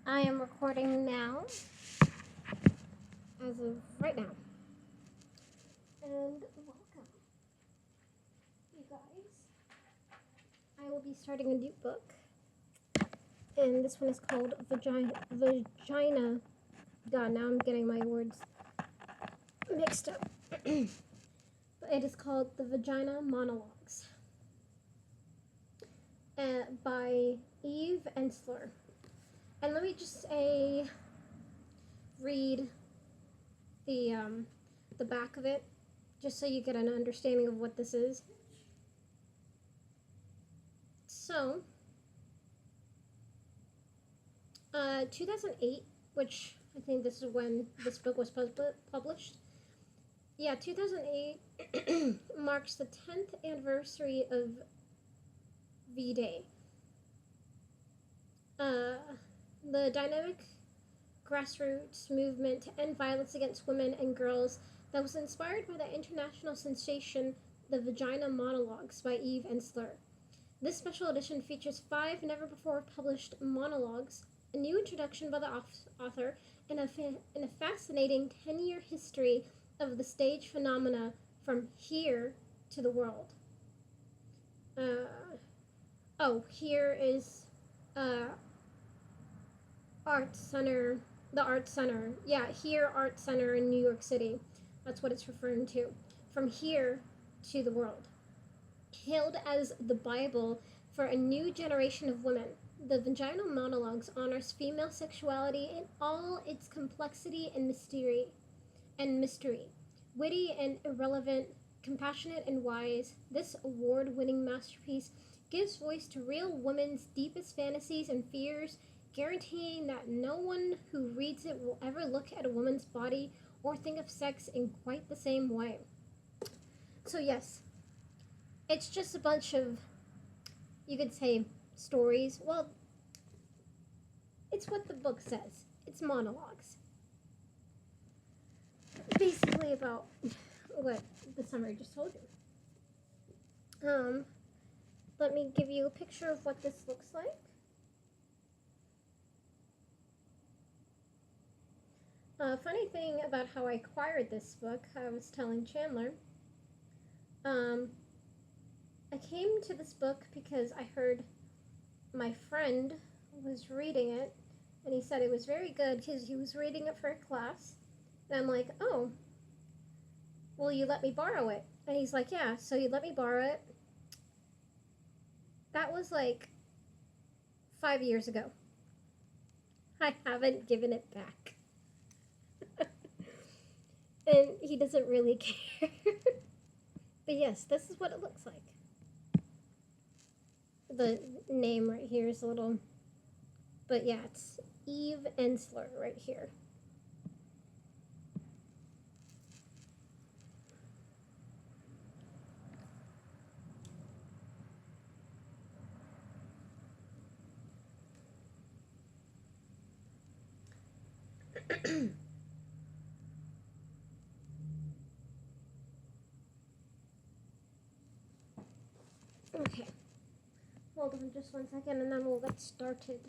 I am recording now, as of right now. And welcome, you guys. I will be starting a new book, and this one is called Vagina. God, now I'm getting my words mixed up. But it is called The Vagina Monologues, by Eve Ensler. And let me just read the back of it, just so you get an understanding of what this is. So, 2008, which I think this is when this book was published. Yeah, 2008 marks the 10th anniversary of V-Day. The dynamic grassroots movement to end violence against women and girls that was inspired by the international sensation The Vagina Monologues by Eve Ensler. This special edition features 5 never-before-published monologues, a new introduction by the author, and a fascinating 10-year history of the stage phenomena from here to the world. Here is Art Center, the Art Center. Yeah, here Art Center in New York City. That's what it's referring to. From here to the world. Hailed as the Bible for a new generation of women, the Vagina Monologues honors female sexuality in all its complexity and mystery. Witty and irrelevant, compassionate and wise, this award-winning masterpiece gives voice to real women's deepest fantasies and fears, guaranteeing that no one who reads it will ever look at a woman's body or think of sex in quite the same way. So yes, it's just a bunch of, you could say, stories. Well, it's what the book says. It's monologues. Basically about what the summary just told you. Let me give you a picture of what this looks like. Funny thing about how I acquired this book, I was telling Chandler, I came to this book because I heard my friend was reading it, and he said it was very good because he was reading it for a class. And I'm like, oh, will you let me borrow it? And he's like, yeah, so you let me borrow it. That was like 5 years ago. I haven't given it back. And he doesn't really care. But yes, this is what it looks like. The name right here is a little, but yeah, it's Eve Ensler right here. Okay, hold on just 1 second and then we'll get started.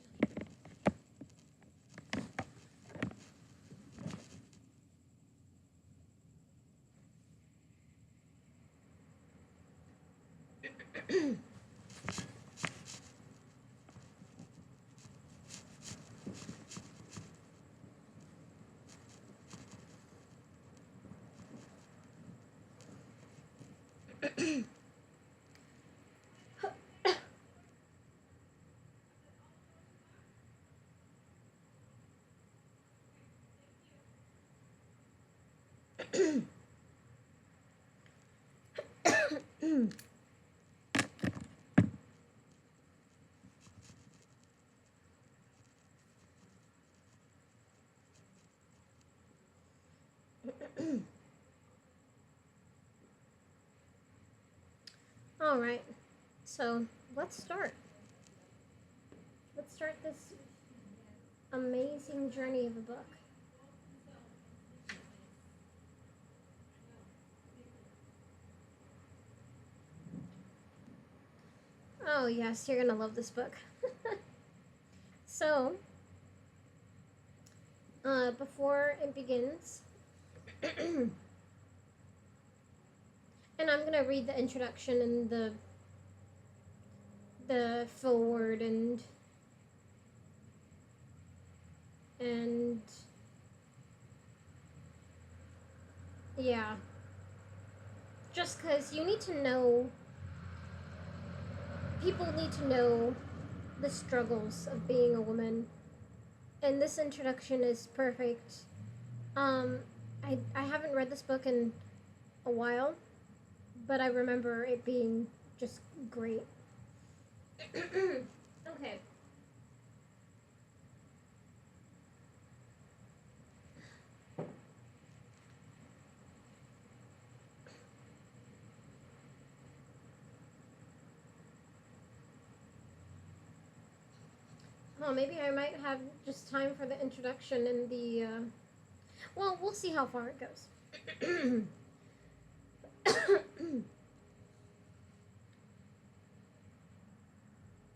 All right, so let's start. Let's start this amazing journey of a book. Oh yes, you're gonna love this book. So, Before it begins, and I'm gonna read the introduction and the foreword and yeah, just because you need to know, people need to know the struggles of being a woman, and this introduction is perfect. Um, I haven't read this book in a while, but I remember it being just great. Okay. Oh, maybe I might have just time for the introduction and the. Well, we'll see how far it goes.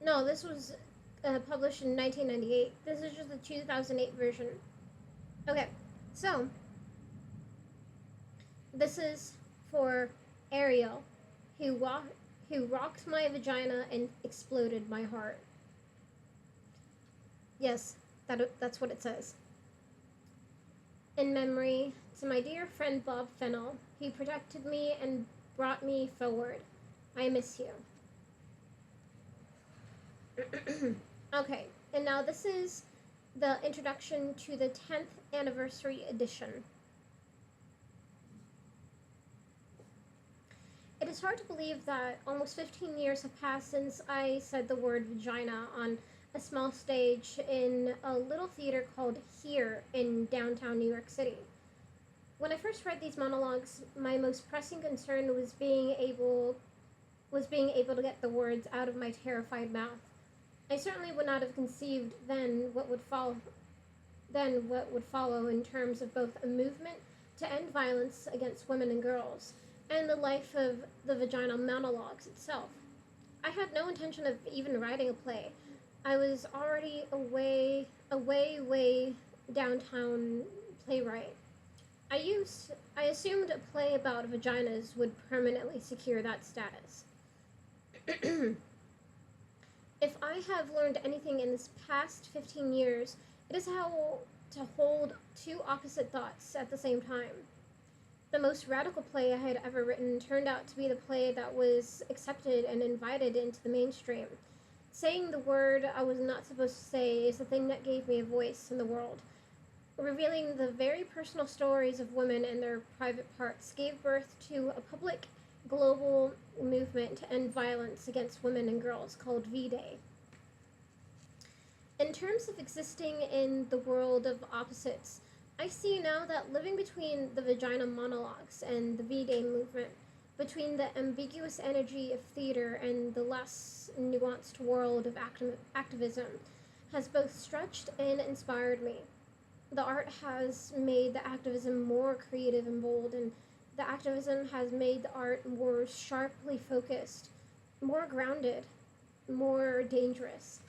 No, this was published in 1998. This is just the 2008 version. Okay, so this is for Ariel, who rocked my vagina and exploded my heart. Yes, that's what it says. In memory to my dear friend Bob Fennell, he protected me and brought me forward. I miss you. Okay, and now this is the introduction to the 10th anniversary edition. It is hard to believe that almost 15 years have passed since I said the word vagina on a small stage in a little theater called Here in downtown New York City. When I first read these monologues, my most pressing concern was being able to get the words out of my terrified mouth. I certainly would not have conceived then what would follow in terms of both a movement to end violence against women and girls and the life of the Vagina Monologues itself. I had no intention of even writing a play. I was already a way downtown playwright. I assumed a play about vaginas would permanently secure that status. If I have learned anything in this past 15 years, it is how to hold two opposite thoughts at the same time. The most radical play I had ever written turned out to be the play that was accepted and invited into the mainstream. Saying the word I was not supposed to say is the thing that gave me a voice in the world. Revealing the very personal stories of women and their private parts gave birth to a public, global movement to end violence against women and girls called V-Day. In terms of existing in the world of opposites, I see now that living between the Vagina Monologues and the V-Day movement, between the ambiguous energy of theater and the less nuanced world of activism, has both stretched and inspired me. The art has made the activism more creative and bold, and the activism has made the art more sharply focused, more grounded, more dangerous.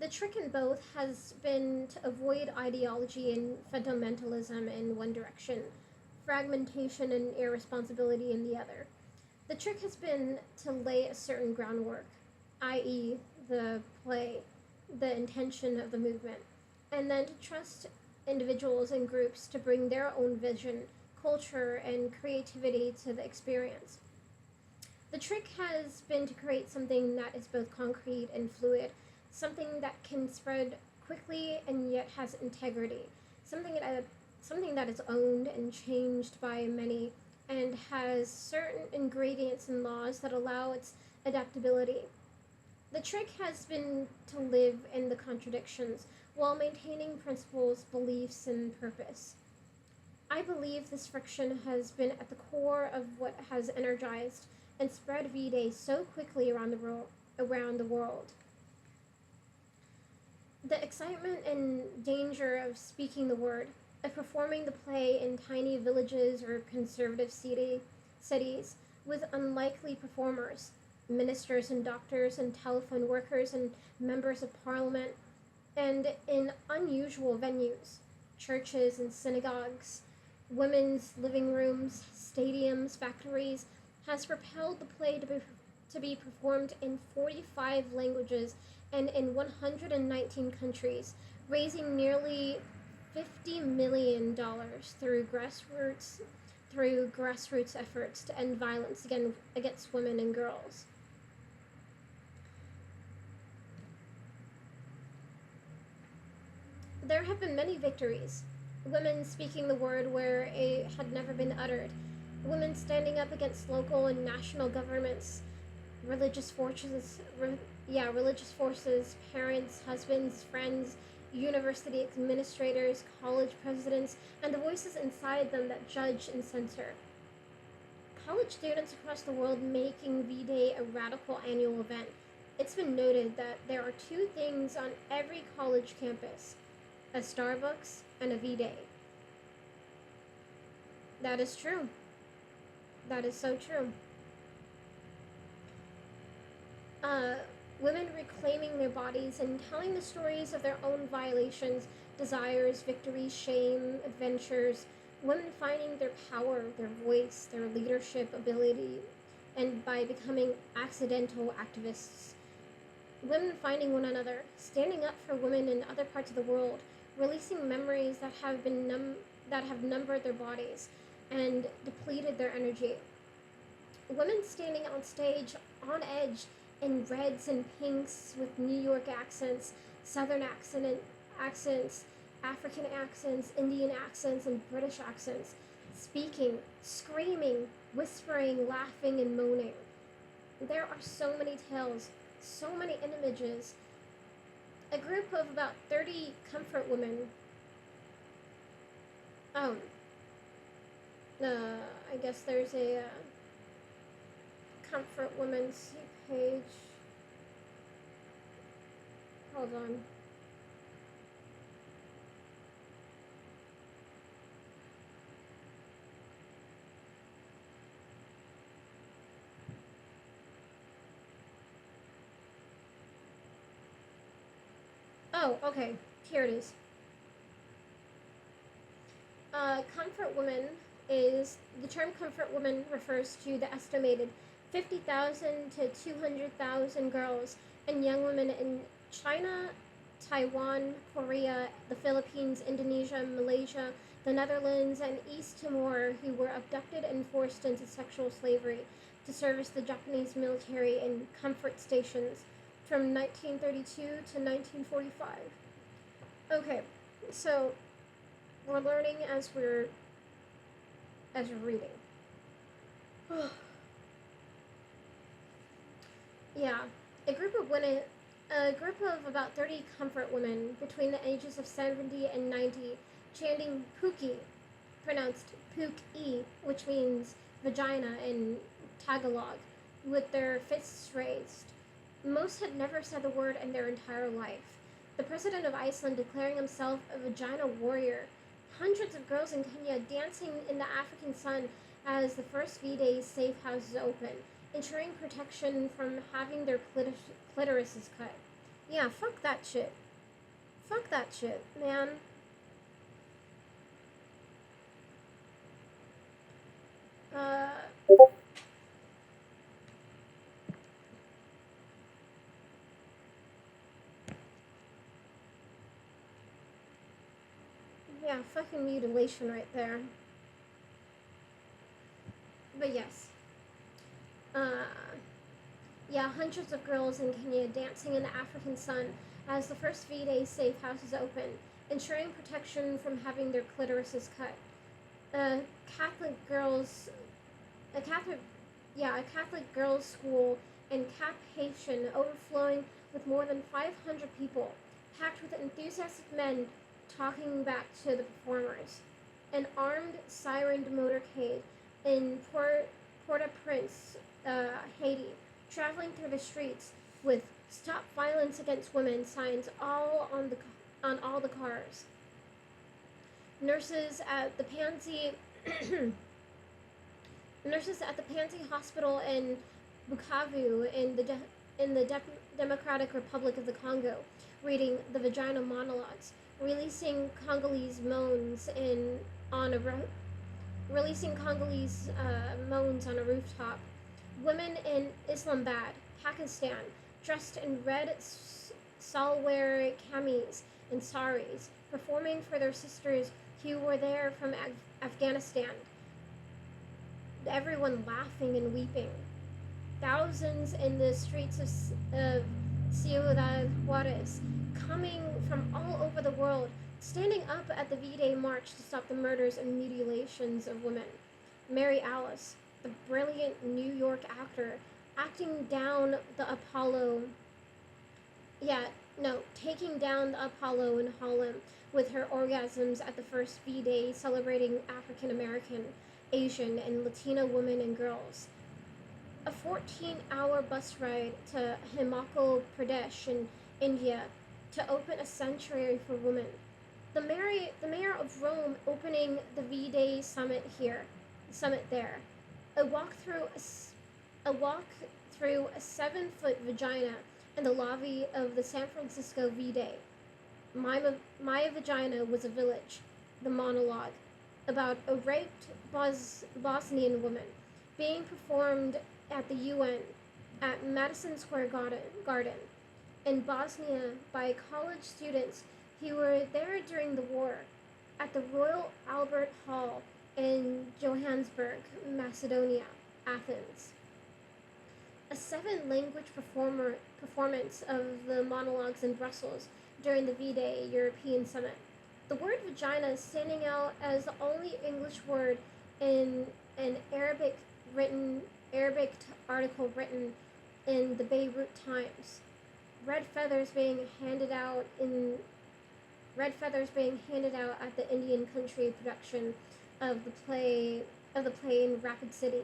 The trick in both has been to avoid ideology and fundamentalism in one direction, fragmentation and irresponsibility in the other. The trick has been to lay a certain groundwork, i.e., the play, the intention of the movement, and then to trust individuals and groups to bring their own vision, culture, and creativity to the experience. The trick has been to create something that is both concrete and fluid, something that can spread quickly and yet has integrity, something that is owned and changed by many and has certain ingredients and laws that allow its adaptability. The trick has been to live in the contradictions while maintaining principles, beliefs, and purpose. I believe this friction has been at the core of what has energized and spread V-Day so quickly around the world. The excitement and danger of speaking the word, of performing the play in tiny villages or conservative cities with unlikely performers, ministers and doctors and telephone workers and members of parliament, And in unusual venues, churches and synagogues, women's living rooms, stadiums, factories, has propelled the play to be performed in 45 languages and in 119 countries, raising nearly $50 million through grassroots efforts to end violence against women and girls. There have been many victories. Women speaking the word where it had never been uttered. Women standing up against local and national governments, religious forces, religious forces, parents, husbands, friends, university administrators, college presidents, and the voices inside them that judge and censor. College students across the world making V-Day a radical annual event. It's been noted that there are two things on every college campus: a Starbucks and a V-Day. That is true. That is so true. Uh, Women reclaiming their bodies and telling the stories of their own violations, desires, victories, shame, adventures. Women finding their power, their voice, their leadership ability, and by becoming accidental activists. Women finding one another, standing up for women in other parts of the world, releasing memories that have numbered their bodies and depleted their energy. Women standing on stage, on edge, in reds and pinks with New York accents, Southern accents, African accents, Indian accents, and British accents, speaking, screaming, whispering, laughing, and moaning. There are so many tales, so many images. A group of about 30 comfort women. Um, I guess there's a comfort women's page. Hold on. Oh, okay. Here it is. Comfort woman is the term comfort woman refers to the estimated 50,000 to 200,000 girls and young women in China, Taiwan, Korea, the Philippines, Indonesia, Malaysia, the Netherlands, and East Timor who were abducted and forced into sexual slavery to service the Japanese military in comfort stations from 1932 to 1945. Okay, so we're learning as we're reading. Yeah, a group of about 30 comfort women between the ages of 70 and 90 chanting Puki, pronounced Puk-E, which means vagina in Tagalog, with their fists raised. Most had never said the word in their entire life. The president of Iceland declaring himself a vagina warrior. Hundreds of girls in Kenya dancing in the African sun as the first V-Day safe houses open, ensuring protection from having their clitorises cut. Yeah, fuck that shit. Fuck that shit, man. Yeah, fucking mutilation right there. But yes. Hundreds of girls in Kenya dancing in the African sun as the first V-Day safe houses open, ensuring protection from having their clitorises cut. A Catholic girls' school in Cap Haitian overflowing with more than 500 people, packed with enthusiastic men talking back to the performers. An armed, sirened motorcade in Port-au-Prince, Haiti, traveling through the streets with "Stop Violence Against Women" signs on all the cars. Nurses at the Pansy Hospital in Bukavu in the Democratic Republic of the Congo, reading the Vagina Monologues, releasing Congolese moans on a releasing Congolese moans on a rooftop. Women in Islamabad, Pakistan, dressed in red salwar kameez and saris, performing for their sisters who were there from Afghanistan. Everyone laughing and weeping. Thousands in the streets of Ciudad Juarez, coming from all over the world, standing up at the V-Day march to stop the murders and mutilations of women. Mary Alice, the brilliant New York actor, taking down the Apollo in Harlem with her orgasms at the first V-Day celebrating African American, Asian, and Latino women and girls. A 14-hour bus ride to Himachal Pradesh in India to open a sanctuary for women. The mayor of Rome opening the V-Day summit there. A walk through a 7-foot vagina in the lobby of the San Francisco V-Day. My Vagina Was a Village, the monologue, about a raped Bosnian woman being performed at the UN at Madison Square Garden in Bosnia by college students who were there during the war at the Royal Albert Hall in Johannesburg, Macedonia, Athens. A 7-language performance of the monologues in Brussels during the V-Day European Summit. The word vagina standing out as the only English word in an Arabic article written in the Beirut Times. Red feathers being handed out at the Indian country production of the play in Rapid City.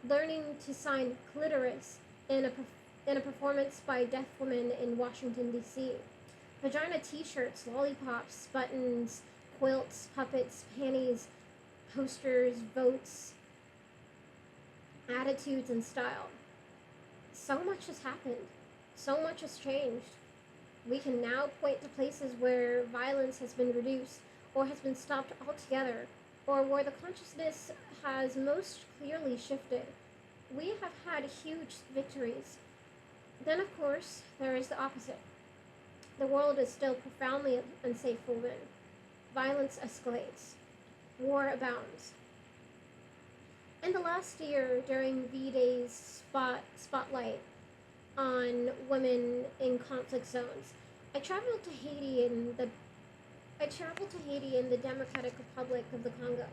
Learning to sign clitoris in a performance by deaf women in Washington, D.C. Vagina t-shirts, lollipops, buttons, quilts, puppets, panties, posters, votes, attitudes, and style. So much has happened. So much has changed. We can now point to places where violence has been reduced or has been stopped altogether, or where the consciousness has most clearly shifted. We have had huge victories. Then, of course, there is the opposite. The world is still profoundly unsafe for women. Violence escalates. War abounds. In the last year, during V-Day's spotlight on women in conflict zones, I traveled to Haiti in the Democratic Republic of the Congo.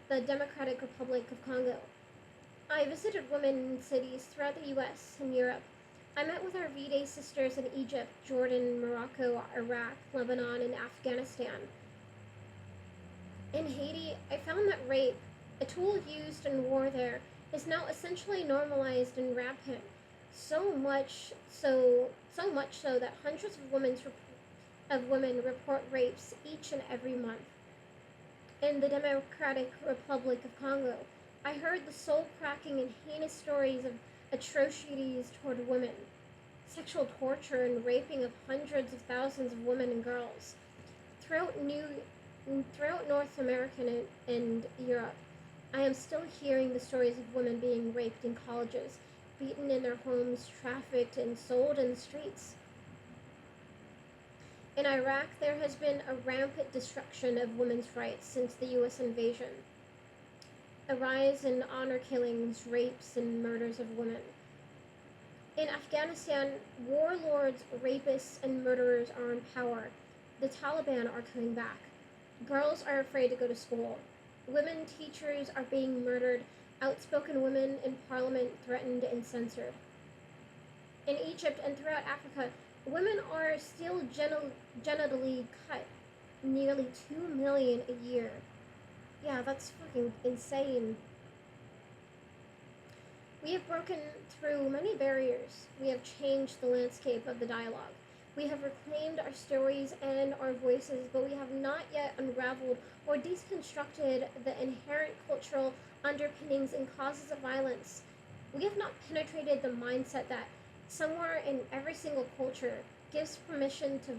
The Democratic Republic of Congo. I visited women in cities throughout the U.S. and Europe. I met with our V-Day sisters in Egypt, Jordan, Morocco, Iraq, Lebanon, and Afghanistan. In Haiti, I found that rape, a tool used in war there, is now essentially normalized and rampant. So much so that hundreds of women report rapes each and every month. In the Democratic Republic of Congo, I heard the soul-cracking and heinous stories of atrocities toward women, sexual torture and raping of hundreds of thousands of women and girls. Throughout North America and Europe, I am still hearing the stories of women being raped in colleges, beaten in their homes, trafficked, and sold in the streets. In Iraq, there has been a rampant destruction of women's rights since the U.S. invasion. A rise in honor killings, rapes, and murders of women. In Afghanistan, warlords, rapists, and murderers are in power. The Taliban are coming back. Girls are afraid to go to school. Women teachers are being murdered. Outspoken women in parliament threatened and censored. In Egypt and throughout Africa, women are still genitally cut. Nearly 2 million a year. Yeah, that's fucking insane. We have broken through many barriers. We have changed the landscape of the dialogue. We have reclaimed our stories and our voices, but we have not yet unraveled or deconstructed the inherent cultural underpinnings and causes of violence. We have not penetrated the mindset that somewhere in every single culture gives permission to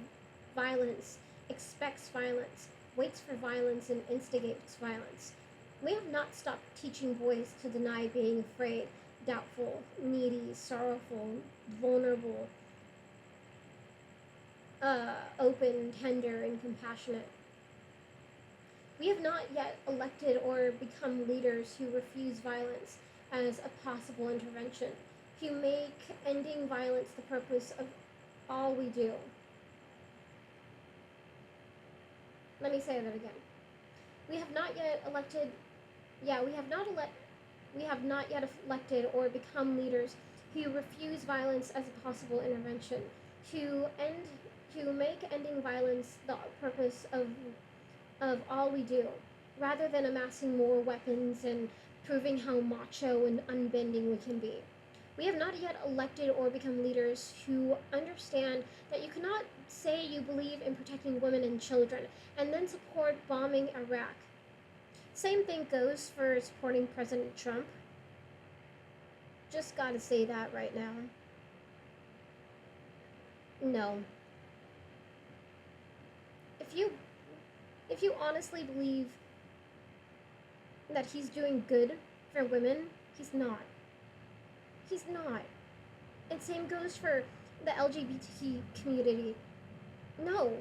violence, expects violence, waits for violence, and instigates violence. We have not stopped teaching boys to deny being afraid, doubtful, needy, sorrowful, vulnerable, open, tender, and compassionate. We have not yet elected or become leaders who refuse violence as a possible intervention, who make ending violence the purpose of all we do. Let me say that again. We have not yet elected, yeah, we have not yet elected or become leaders who refuse violence as a possible intervention, who end, who make ending violence the purpose of all we do, rather than amassing more weapons and proving how macho and unbending we can be. We have not yet elected or become leaders who understand that you cannot say you believe in protecting women and children and then support bombing Iraq. Same thing goes for supporting President Trump. Just gotta say that right now. No. If you honestly believe that he's doing good for women, he's not. He's not. And same goes for the LGBT community. No.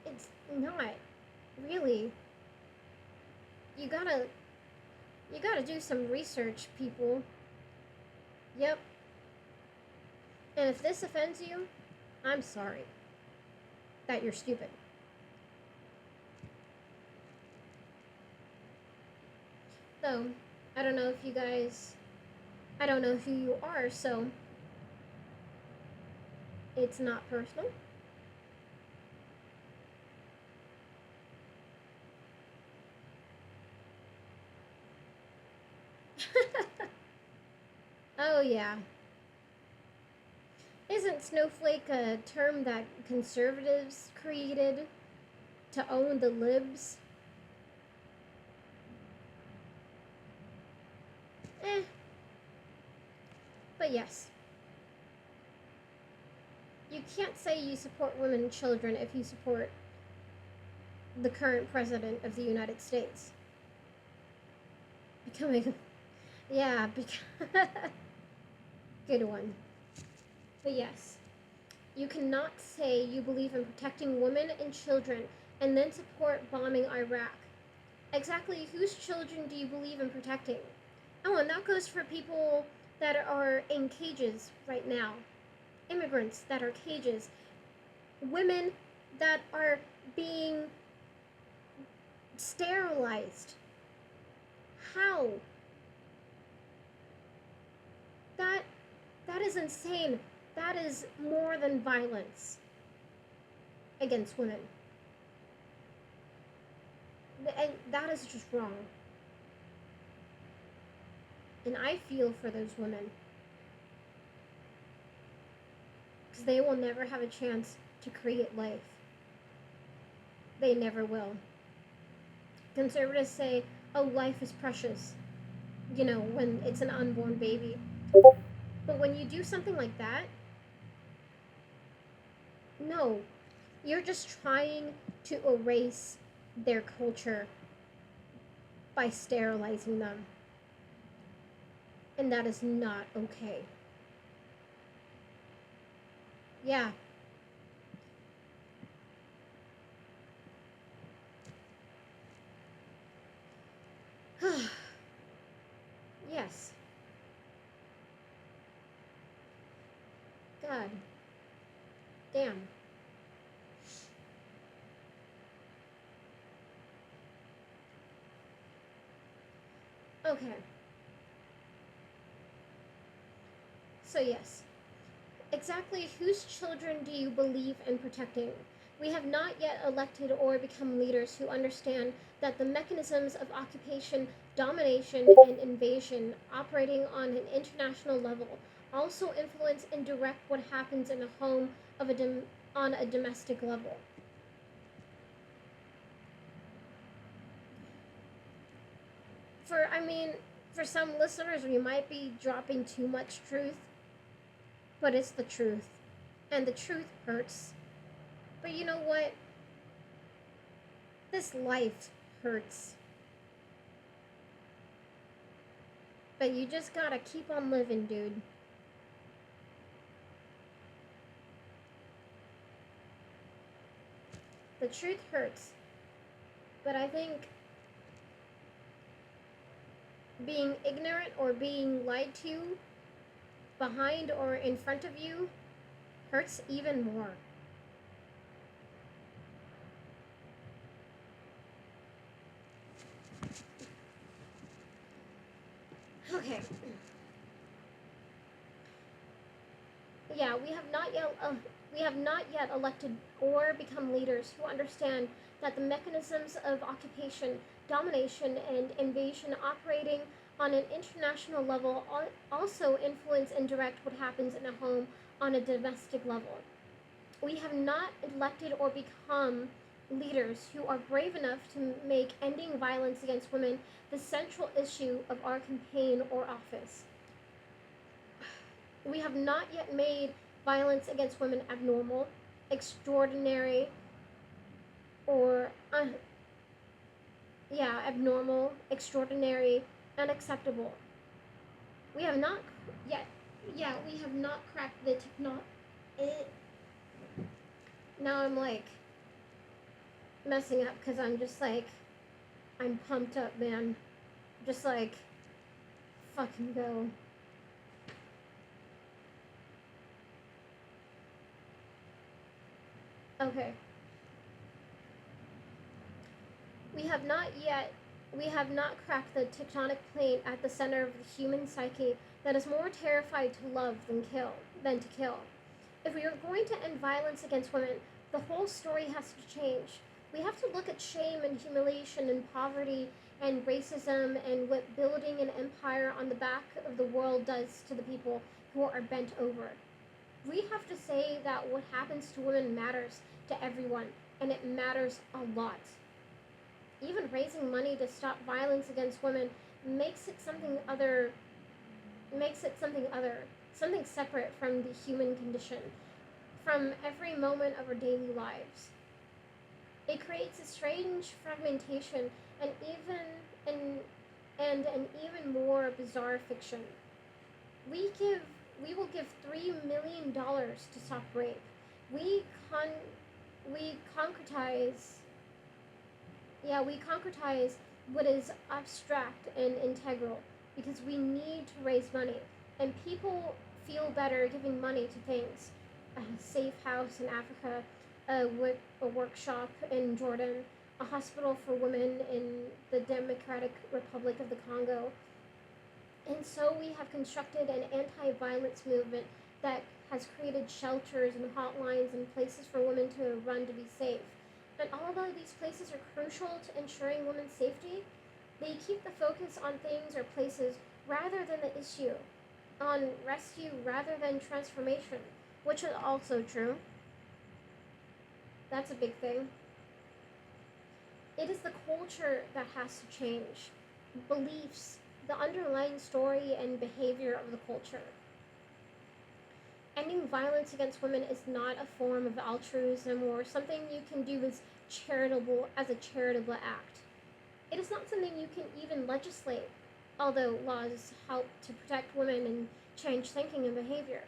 It's not. Really. You gotta do some research, people. Yep. And if this offends you, I'm sorry that you're stupid. Though, I don't know if you guys, I don't know who you are, so it's not personal. Oh, yeah. Isn't snowflake a term that conservatives created to own the libs? Eh. But yes. You can't say you support women and children if you support the current president of the United States. Becoming. Yeah, good one. But yes, you cannot say you believe in protecting women and children and then support bombing Iraq. Exactly whose children do you believe in protecting? Oh, and that goes for people that are in cages right now. Immigrants that are cages. Women that are being sterilized. How? That is insane. That is more than violence against women. And that is just wrong. And I feel for those women. Because they will never have a chance to create life. They never will. Conservatives say, oh, life is precious. You know, when it's an unborn baby. But when you do something like that, no, you're just trying to erase their culture by sterilizing them. And that is not okay. Yeah. Yes. God. Damn. Okay. So, yes. Exactly whose children do you believe in protecting? We have not yet elected or become leaders who understand that the mechanisms of occupation, domination, and invasion operating on an international level also influence and direct what happens in the home of a on a domestic level. For, I mean, for some listeners, we might be dropping too much truth, but it's the truth. And the truth hurts. But you know what? This life hurts. But you just gotta keep on living, dude. The truth hurts. But I think being ignorant or being lied to behind or in front of you hurts even more. Okay. Yeah, we have not yet elected or become leaders who understand that the mechanisms of occupation, domination, and invasion operating on an international level also influence and direct what happens in a home on a domestic level. We have not elected or become leaders who are brave enough to make ending violence against women the central issue of our campaign or office. We have not yet made violence against women abnormal, extraordinary, or abnormal, extraordinary, unacceptable. We have not yet. Yeah, we have not cracked the Now I'm like messing up because I'm just like I'm pumped up, man. Just like fucking go. Okay. We have not yet, we have not cracked the tectonic plate at the center of the human psyche that is more terrified to love than to kill. If we are going to end violence against women, the whole story has to change. We have to look at shame and humiliation and poverty and racism and what building an empire on the back of the world does to the people who are bent over. We have to say that what happens to women matters to everyone, and it matters a lot. Even raising money to stop violence against women makes it something other, something separate from the human condition, from every moment of our daily lives. It creates a strange fragmentation and an even more bizarre fiction. We will give $3 million to stop rape. We concretize we concretize what is abstract and integral because we need to raise money. And people feel better giving money to things. A safe house in Africa, a workshop in Jordan, a hospital for women in the Democratic Republic of the Congo. And so we have constructed an anti-violence movement that has created shelters and hotlines and places for women to run to be safe. And although these places are crucial to ensuring women's safety, they keep the focus on things or places rather than the issue, on rescue rather than transformation, which is also true. That's a big thing. It is the culture that has to change. Beliefs, the underlying story and behavior of the culture. Ending violence against women is not a form of altruism or something you can do as a charitable act. It is not something you can even legislate, although laws help to protect women and change thinking and behavior.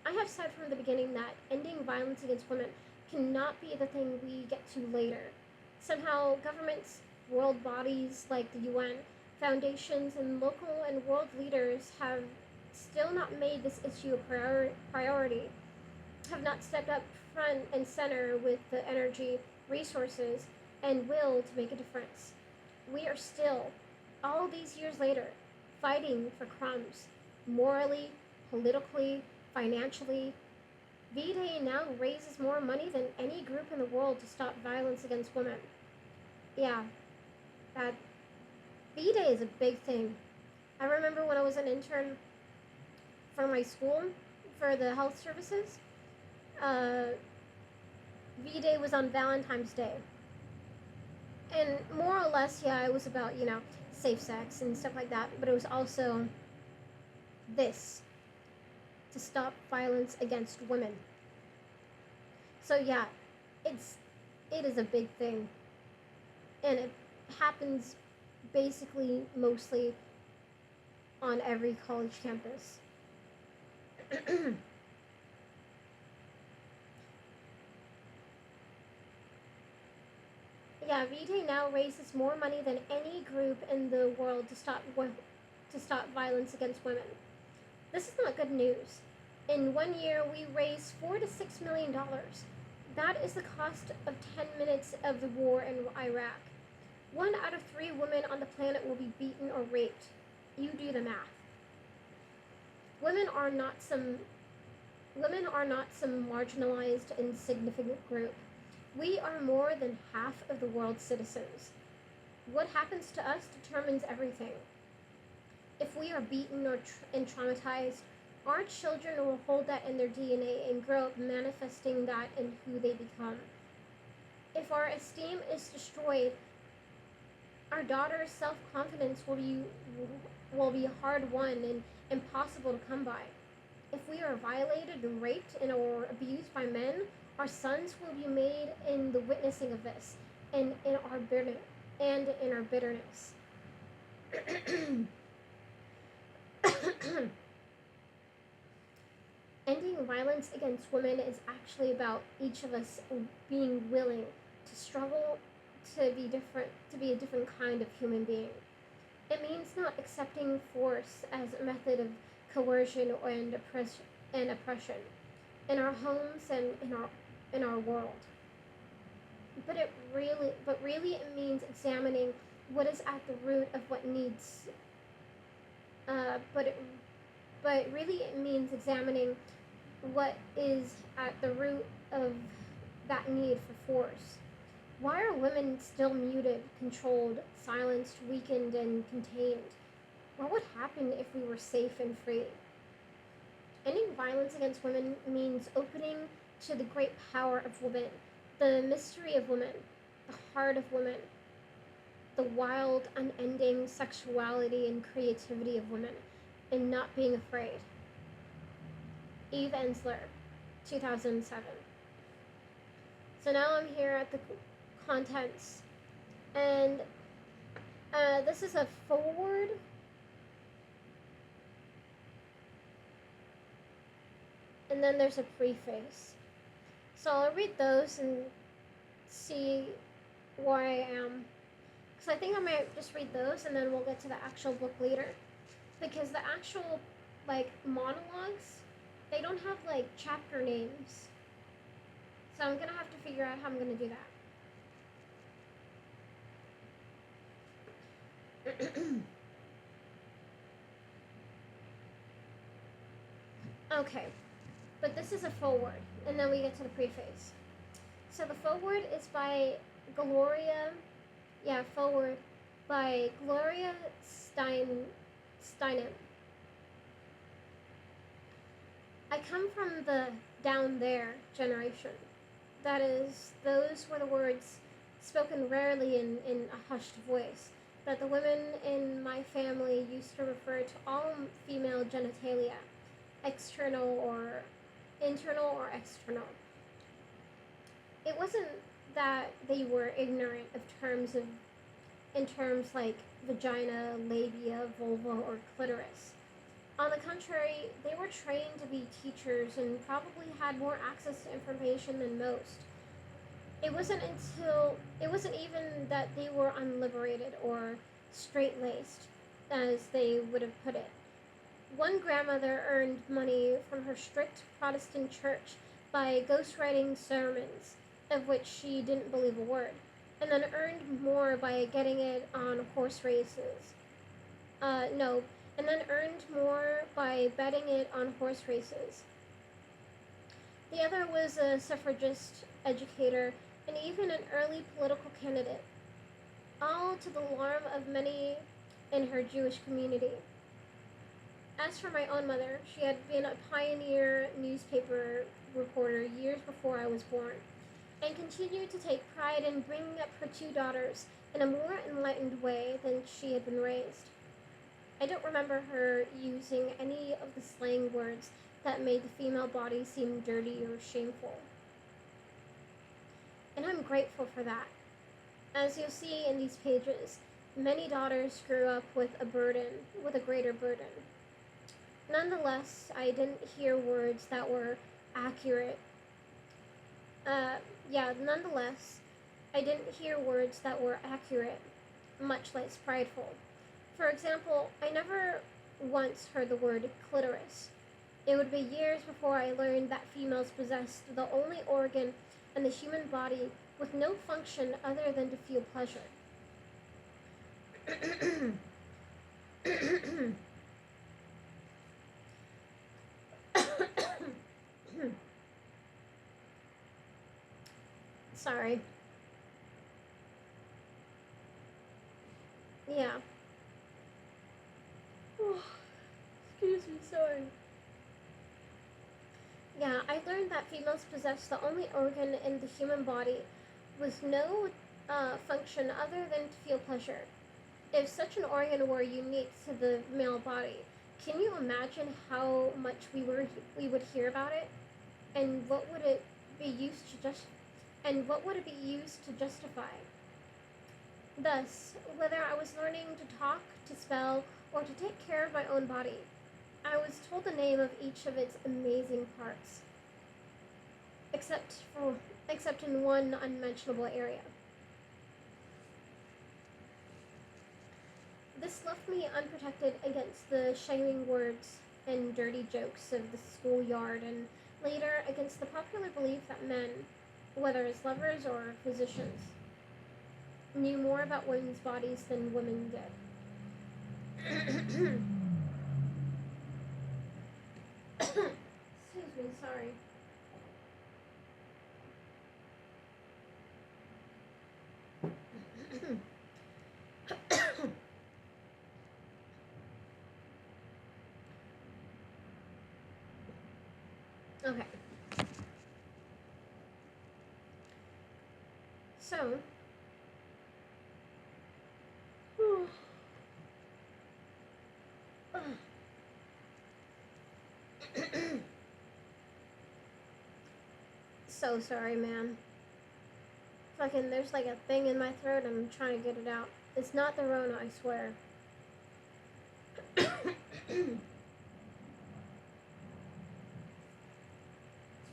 I have said from the beginning that ending violence against women cannot be the thing we get to later. Somehow, governments, world bodies like the UN, foundations, and local and world leaders have still not made this issue a priority, have not stepped up front and center with the energy, resources, and will to make a difference. We are still, all these years later, fighting for crumbs, morally, politically, financially. V-Day now raises more money than any group in the world to stop violence against women. Yeah, that V-Day is a big thing. I remember when I was an intern for my school, for the health services, V-Day was on Valentine's Day. And more or less, yeah, it was about, safe sex and stuff like that, but it was also this, to stop violence against women. So yeah, it is a big thing. And it happens basically mostly on every college campus. Yeah, V-Day now raises more money than any group in the world to stop violence against women. This is not good news. In 1 year, we raised $4 to $6 million. That is the cost of 10 minutes of the war in Iraq. 1 out of 3 women on the planet will be beaten or raped. You do the math. Women are not some marginalized, insignificant group. We are more than half of the world's citizens. What happens to us determines everything. If we are beaten and traumatized, our children will hold that in their DNA and grow up manifesting that in who they become. If our esteem is destroyed, our daughter's self-confidence will be hard won and impossible to come by. If we are violated and raped or abused by men, our sons will be made in the witnessing of this, and in our bitterness. Ending violence against women is actually about each of us being willing to struggle to be a different kind of human being. It means not accepting force as a method of coercion and oppression in our homes and in our world. But really it means examining what is at the root of what needs. But really it means examining what is at the root of that need for force. Why are women still muted, controlled, silenced, weakened, and contained? What would happen if we were safe and free? Ending violence against women means opening to the great power of women, the mystery of women, the heart of women, the wild, unending sexuality and creativity of women, and not being afraid. Eve Ensler, 2007. So now I'm here at the contents, and this is a foreword. And then there's a preface. So I'll read those and see where I am. Because I think I might just read those and then we'll get to the actual book later. Because the actual, monologues, they don't have, chapter names. So I'm going to have to figure out how I'm going to do that. Okay. But this is a foreword, and then we get to the preface. So the foreword is by Gloria Steinem. I come from the down there generation. That is, those were the words spoken rarely in a hushed voice, that the women in my family used to refer to all female genitalia, internal or external. It wasn't that they were ignorant of terms like vagina, labia, vulva, or clitoris. On the contrary, they were trained to be teachers and probably had more access to information than most. It wasn't even that they were unliberated or straight-laced, as they would have put it. One grandmother earned money from her strict Protestant church by ghostwriting sermons, of which she didn't believe a word, and then earned more by getting it on horse races. And then earned more by betting it on horse races. The other was a suffragist, educator, and even an early political candidate, all to the alarm of many in her Jewish community. As for my own mother, she had been a pioneer newspaper reporter years before I was born. and continued to take pride in bringing up her two daughters in a more enlightened way than she had been raised. I don't remember her using any of the slang words that made the female body seem dirty or shameful. And I'm grateful for that. As you'll see in these pages, many daughters grew up with a greater burden. Nonetheless, I didn't hear words that were accurate. Nonetheless, I didn't hear words that were accurate, much less prideful. For example, I never once heard the word clitoris. It would be years before I learned that females possessed the only organ in the human body with no function other than to feel pleasure. Sorry. Yeah. Excuse me, sorry. Yeah, I learned that females possess the only organ in the human body with no function other than to feel pleasure. If such an organ were unique to the male body, can you imagine how much we would hear about it, and what would it be used to justify? Thus, whether I was learning to talk, to spell, or to take care of my own body, I was told the name of each of its amazing parts, except in one unmentionable area. This left me unprotected against the shaming words and dirty jokes of the schoolyard, and later against the popular belief that men, whether as lovers or physicians, knew more about women's bodies than women did. Excuse me, sorry. Okay. So, so sorry, man. Fucking, there's like a thing in my throat. I'm trying to get it out. It's not the Rona, I swear. It's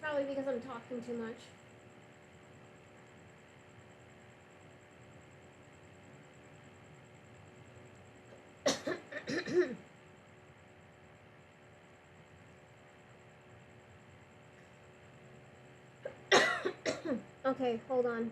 probably because I'm talking too much. Okay, hold on.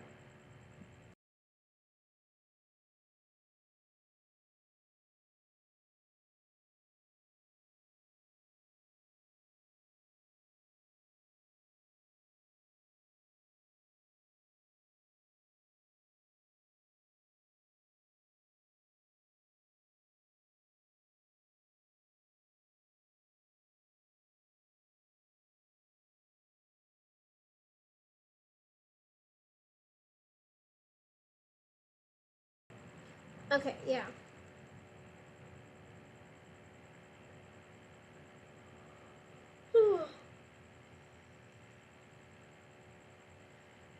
Okay, yeah.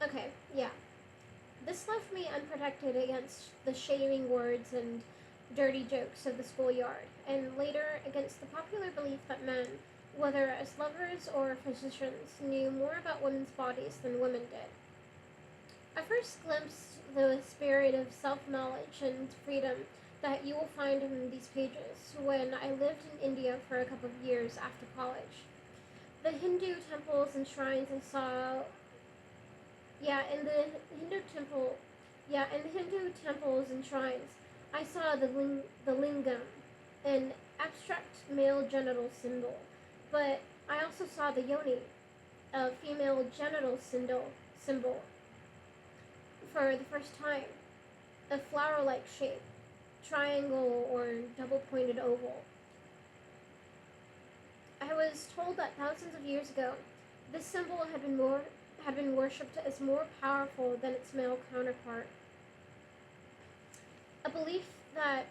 Okay, yeah. This left me unprotected against the shaming words and dirty jokes of the schoolyard, and later against the popular belief that men, whether as lovers or physicians, knew more about women's bodies than women did. I first glimpsed the spirit of self-knowledge and freedom that you will find in these pages when I lived in India for a couple of years after college. The Hindu temples and shrines I saw Yeah, in the Hindu temple, in the Hindu temples and shrines, I saw the lingam, an abstract male genital symbol, but I also saw the yoni, a female genital symbol, for the first time, a flower-like shape, triangle or double-pointed oval. I was told that thousands of years ago, this symbol had been worshipped as more powerful than its male counterpart. A belief that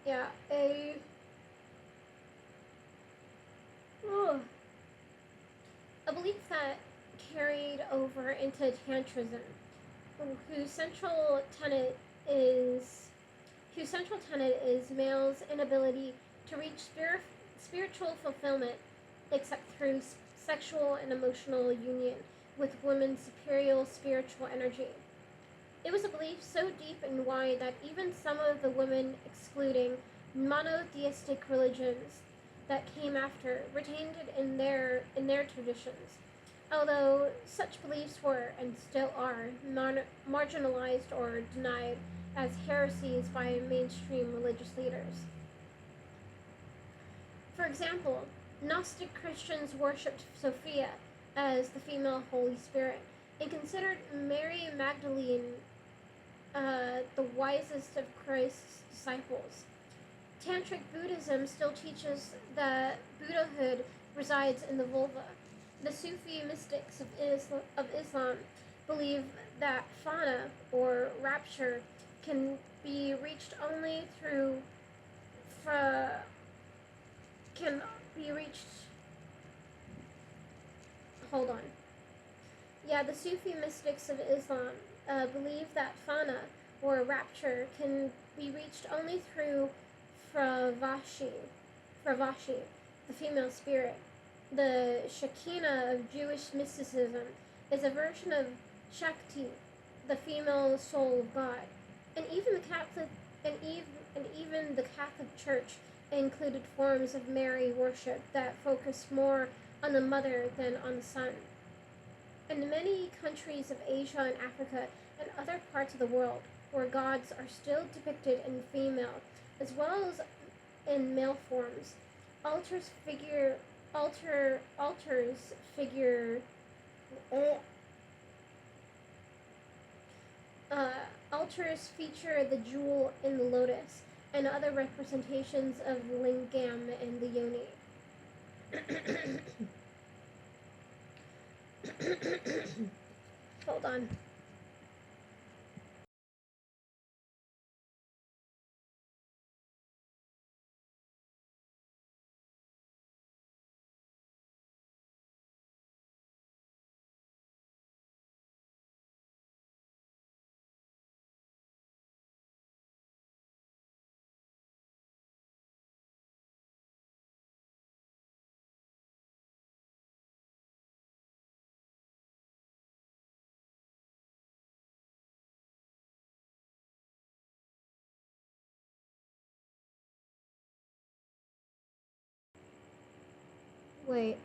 yeah, oh, a belief that carried over into Tantrism, whose central tenet is male's inability to reach spiritual fulfillment except through sexual and emotional union with women's superior spiritual energy. It was a belief so deep and wide that even some of the women excluding monotheistic religions that came after retained it in their traditions, although such beliefs were and still are marginalized or denied as heresies by mainstream religious leaders. For example, Gnostic Christians worshipped Sophia as the female Holy Spirit and considered Mary Magdalene the wisest of Christ's disciples. Tantric Buddhism still teaches that Buddhahood resides in the vulva. The Sufi mystics of Islam believe that fana, or rapture, can be reached only through can be reached hold on. Yeah, the Sufi mystics of Islam believe that fana, or rapture, can be reached only through Fravashi, the female spirit. The Shekinah of Jewish mysticism is a version of Shakti, the female soul of God, and even the Catholic Church included forms of Mary worship that focused more on the mother than on the son. In many countries of Asia and Africa and other parts of the world, where gods are still depicted in female as well as in male forms, altars feature the jewel in the lotus and other representations of lingam and the yoni. Hold on. Wait.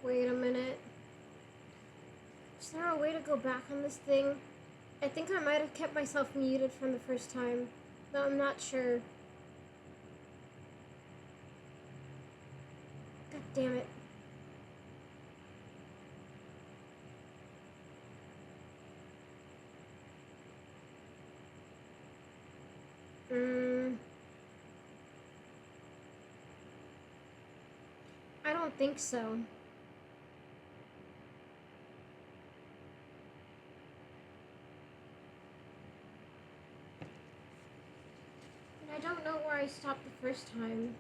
Wait a minute. Is there a way to go back on this thing? I think I might have kept myself muted from the first time, though I'm not sure. God damn it. I don't think so. And I don't know where I stopped the first time.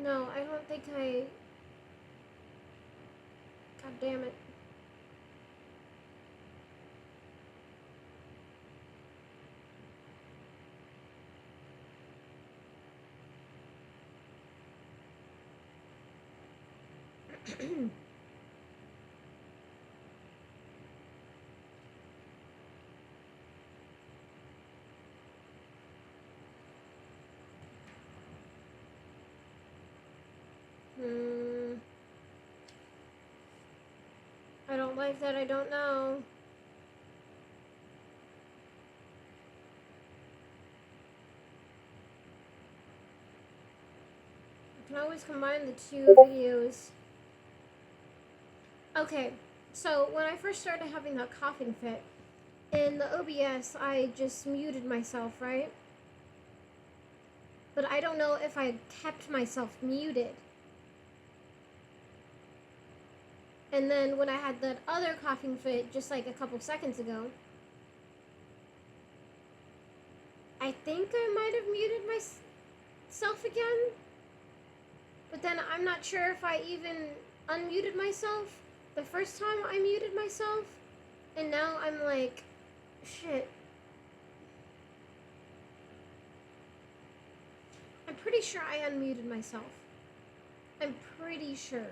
No, I don't think I... God damn it. don't like that. I don't know. I can always combine the two videos. Okay, so when I first started having that coughing fit, in the OBS, I just muted myself, right? But I don't know if I kept myself muted. And then when I had that other coughing fit just like a couple seconds ago, I think I might have muted myself again. But then I'm not sure if I even unmuted myself the first time I muted myself. And now I'm like, shit. I'm pretty sure I unmuted myself. I'm pretty sure.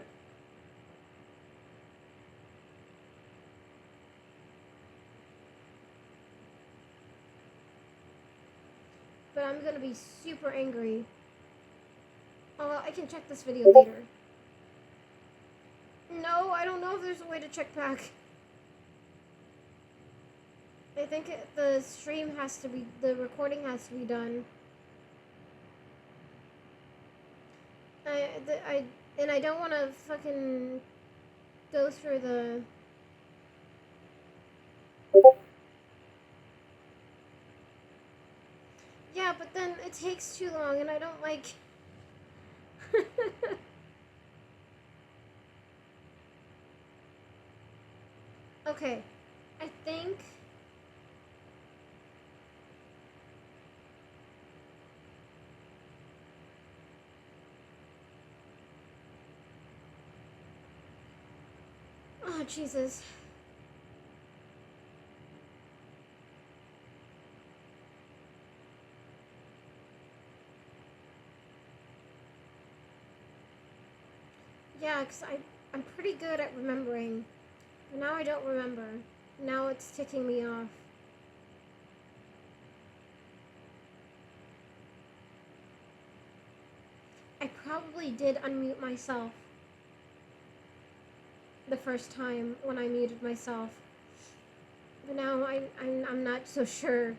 But I'm gonna be super angry. Oh, I can check this video later. No, I don't know if there's a way to check back. I think the stream has to be, the recording has to be done. And I don't want to fucking go through the... Yeah, but then it takes too long and I don't like... Okay, I think... Oh, Jesus. Yeah, because I'm pretty good at remembering. But now I don't remember. Now it's ticking me off. I probably did unmute myself the first time when I muted myself. But now I'm not so sure.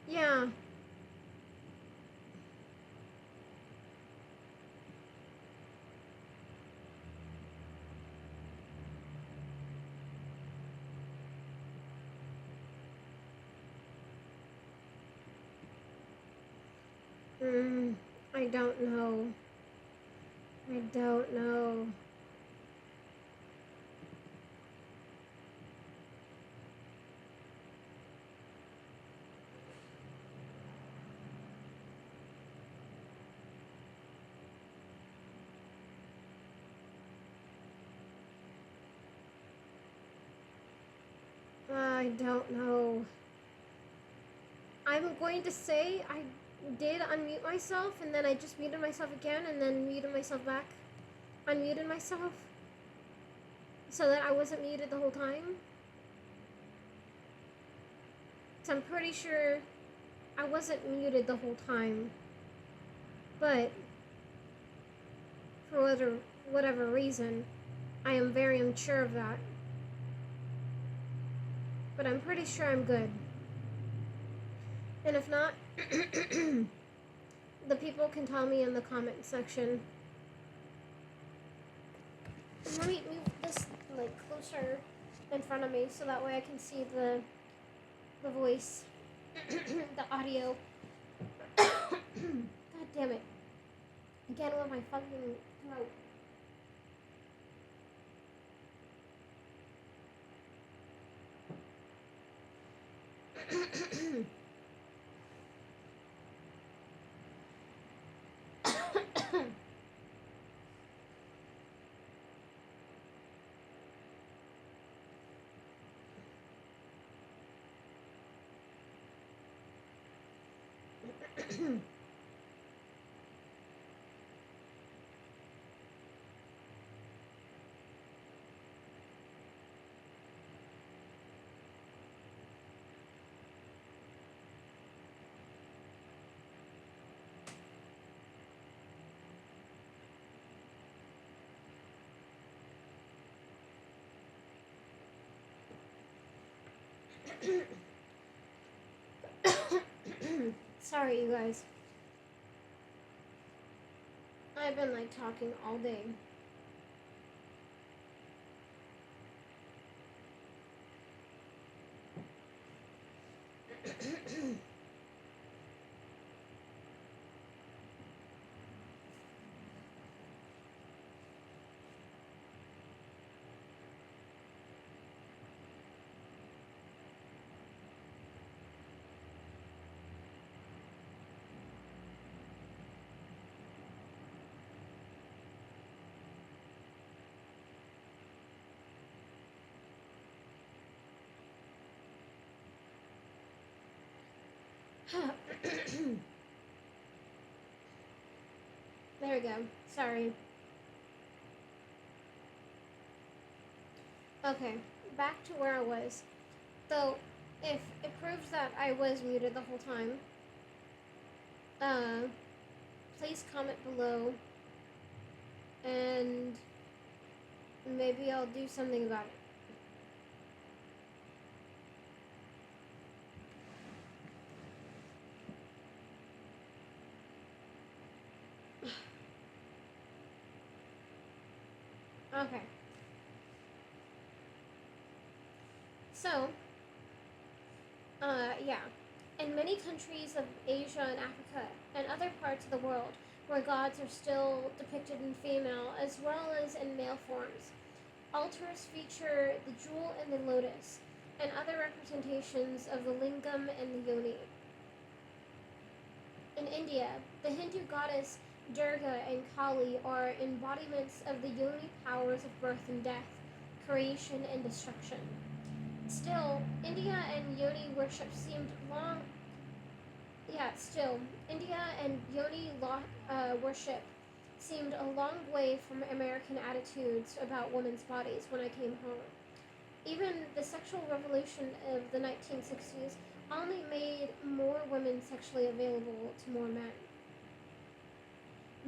Yeah. I don't know. I don't know. I don't know. I'm going to say I did unmute myself and then I just muted myself again and then muted myself back. Unmuted myself. So that I wasn't muted the whole time. So I'm pretty sure I wasn't muted the whole time. But for whatever reason, I am very unsure of that. But I'm pretty sure I'm good. And if not, the people can tell me in the comment section. Let me move this like closer in front of me so that way I can see the voice, the audio. God damn it. Again with my fucking throat. Sorry, you guys. I've been like talking all day. There we go. Sorry. Okay, back to where I was. So, if it proves that I was muted the whole time, please comment below, and maybe I'll do something about it. Okay. So, yeah. In many countries of Asia and Africa and other parts of the world where gods are still depicted in female as well as in male forms, altars feature the jewel and the lotus and other representations of the lingam and the yoni. In India, the Hindu goddess Durga and Kali are embodiments of the yoni powers of birth and death, creation and destruction. Still, India and yoni worship seemed long. India and yoni worship seemed a long way from American attitudes about women's bodies when I came home. Even the sexual revolution of the 1960s only made more women sexually available to more men.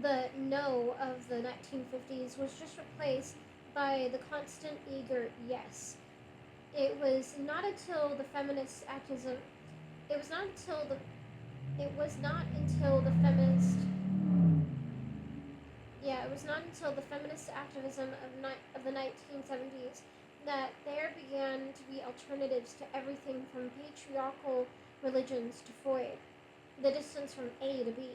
The no of the 1950s was just replaced by the constant eager yes. It was not until the feminist activism. It was not until the. It was not until the feminist. Yeah, it was not until the feminist activism of the 1970s that there began to be alternatives to everything from patriarchal religions to Freud, the distance from A to B,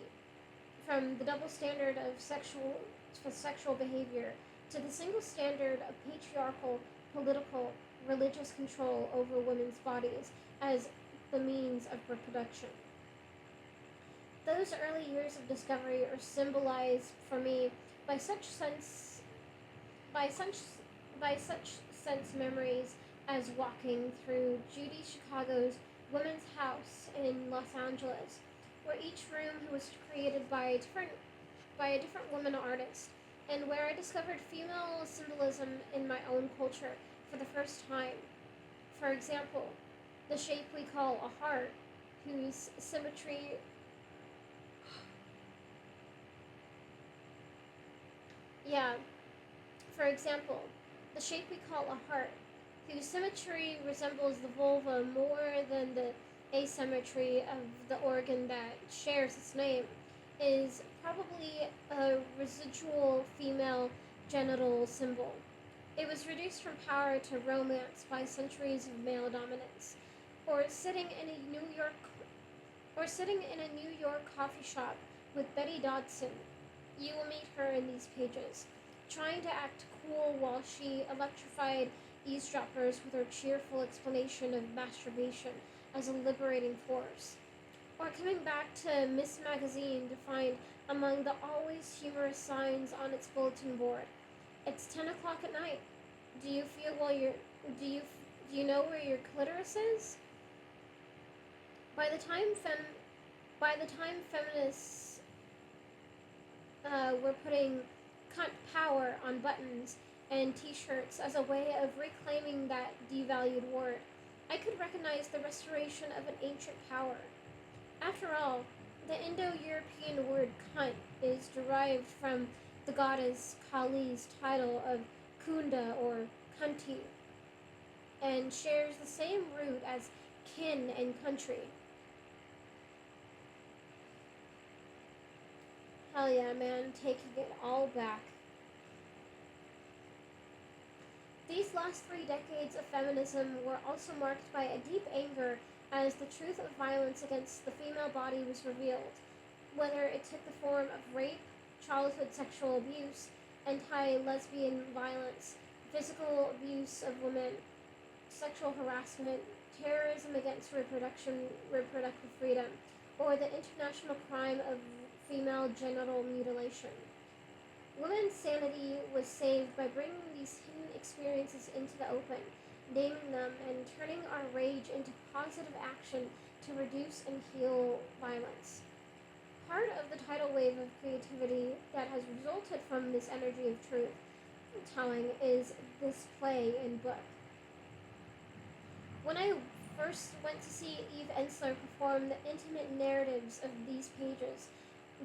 from the double standard of sexual behavior to the single standard of patriarchal, political, religious control over women's bodies as the means of reproduction. Those early years of discovery are symbolized for me by such sense memories as walking through Judy Chicago's Women's House in Los Angeles, where each room was created by a different woman artist, and where I discovered female symbolism in my own culture for the first time. For example, the shape we call a heart, whose symmetry For example, the shape we call a heart, whose symmetry resembles the vulva more than the asymmetry of the organ that shares its name, is probably a residual female genital symbol. It was reduced from power to romance by centuries of male dominance. Or sitting in a New York coffee shop with Betty Dodson. You will meet her in these pages, trying to act cool while she electrified eavesdroppers with her cheerful explanation of masturbation as a liberating force. Or coming back to Miss Magazine to find among the always humorous signs on its bulletin board, "It's 10 o'clock at night. Do you know where your clitoris is?" By the By the time feminists were putting cunt power on buttons and t-shirts as a way of reclaiming that devalued word, I could recognize the restoration of an ancient power. After all, the Indo-European word cunt is derived from the goddess Kali's title of Kunda or Kunti, and shares the same root as kin and country. Hell yeah, man, taking it all back. These last 3 decades of feminism were also marked by a deep anger as the truth of violence against the female body was revealed, whether it took the form of rape, childhood sexual abuse, anti-lesbian violence, physical abuse of women, sexual harassment, terrorism against reproductive freedom, or the international crime of female genital mutilation. Women's sanity was saved by bringing these hidden experiences into the open, naming them, and turning our rage into positive action to reduce and heal violence. Part of the tidal wave of creativity that has resulted from this energy of truth telling is this play and book. When I first went to see Eve Ensler perform the intimate narratives of these pages,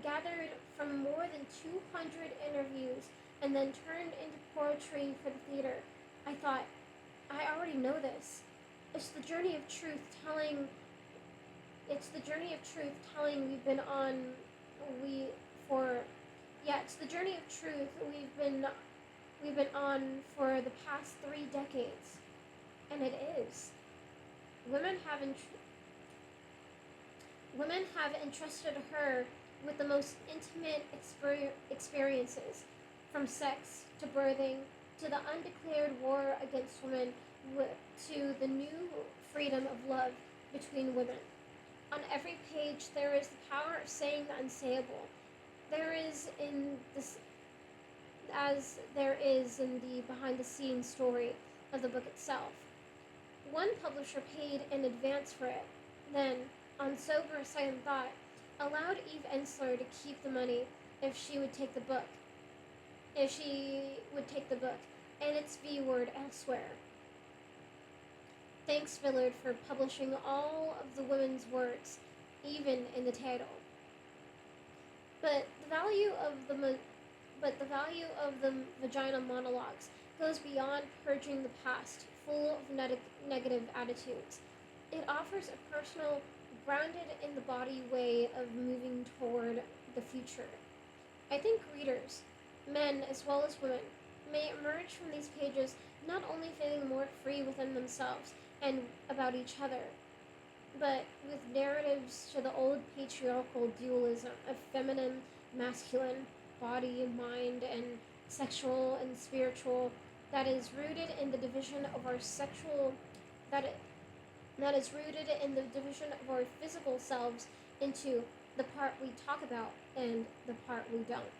gathered from more than 200 interviews and then turned into poetry for the theater, I thought, I already know this. It's the journey of truth telling. It's the journey of truth telling we've been on. We for, yeah. It's the journey of truth we've been on for the past 3 decades, and it is. Women have women have entrusted her with the most intimate experiences, from sex to birthing to the undeclared war against women to the new freedom of love between women. On every page, there is the power of saying the unsayable. There is in this, as there is in the behind-the-scenes story of the book itself. One publisher paid in advance for it, then, on sober second thought, allowed Eve Ensler to keep the money if she would take the book. And its V word elsewhere. Thanks, Villard, for publishing all of the women's works, even in the title. But the value of the Vagina Monologues goes beyond purging the past, full of negative attitudes. It offers a personal, grounded in the body way of moving toward the future. I think readers, men as well as women, may emerge from these pages not only feeling more free within themselves and about each other, but with narratives to the old patriarchal dualism of feminine, masculine, body, mind, and sexual and spiritual that is rooted in the division of our that is rooted in the division of our physical selves into the part we talk about and the part we don't.